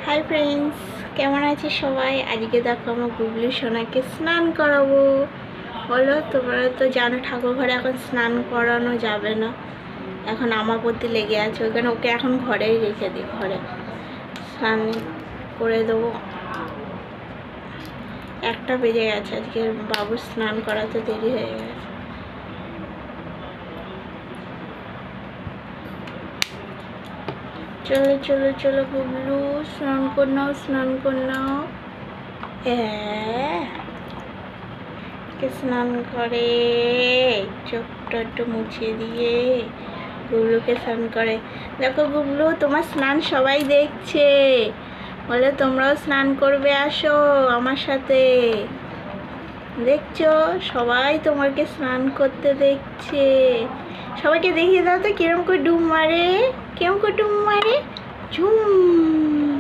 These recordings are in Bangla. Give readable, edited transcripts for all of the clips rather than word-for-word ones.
হাই ফ্রেন্ডস, কেমন আছে সবাই? আজকে দেখো আমার গুবলু সোনাকে স্নান করাবো। বলো, তোমরা তো জানো ঠাকুর ঘরে এখন স্নান করানো যাবে না, এখন আমাবতী লেগে আছে। ওখানে ওকে এখন ঘরেই রেখে দিই, ঘরে স্নান করে দেবো। 1টা বেজে গেছে, আজকে বাবু স্নান করাতে দেরি হয়ে গেছে। চলো চলো চলো গুবলু, স্নান করে নাও, স্নান করে নাও। স্নান করে চোখটা একটু মুছিয়ে দিয়ে গুবলুকে স্নান করে। দেখো গুবলু, তোমার স্নান সবাই দেখছে, বলে তোমরাও স্নান করবে, আসো আমার সাথে। দেখছো, সবাই তোমাকে স্নান করতে দেখছে। সবাইকে দেখিয়ে দাও তো কিরম করে ডুব মারে, কেমন করে ডুব মারে। ঝুম,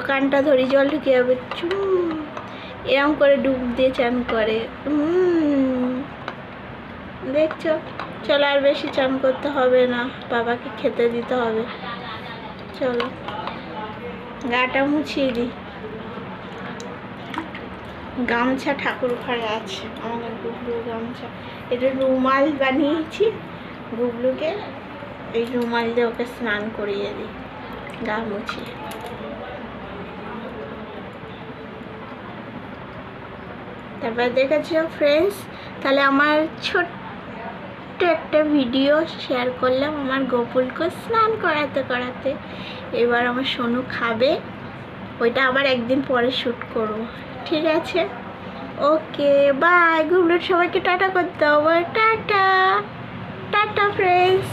কানটা ধরি, জল ঢুকে যাবে। ঝুম, এরম করে ডুব দিয়ে চান করে। দেখছো, চলো আর বেশি চান করতে হবে না, বাবাকে খেতে দিতে হবে। চলো গাটা মুছিয়ে দিই। গামছা ঠাকুর ঘরে আছে, আমাদের গুবলুর গামছা। এটা রুমাল বানিয়েছি গুবলুকে, এই রুমাল দিয়ে ওকে স্নান করিয়ে দিই, গা মুছিয়ে। তারপর দেখেছো ফ্রেন্ডস, তাহলে আমার ছোট্ট একটা ভিডিও শেয়ার করলাম আমার গোপুলকে স্নান করাতে করাতে। এবার আমার সোনু খাবে, ওইটা আবার একদিন পরে শ্যুট করবো, ঠিক আছে? Okay bye. গুবলুর সবাইকে টাটা করতে হবে। Tata tata friends.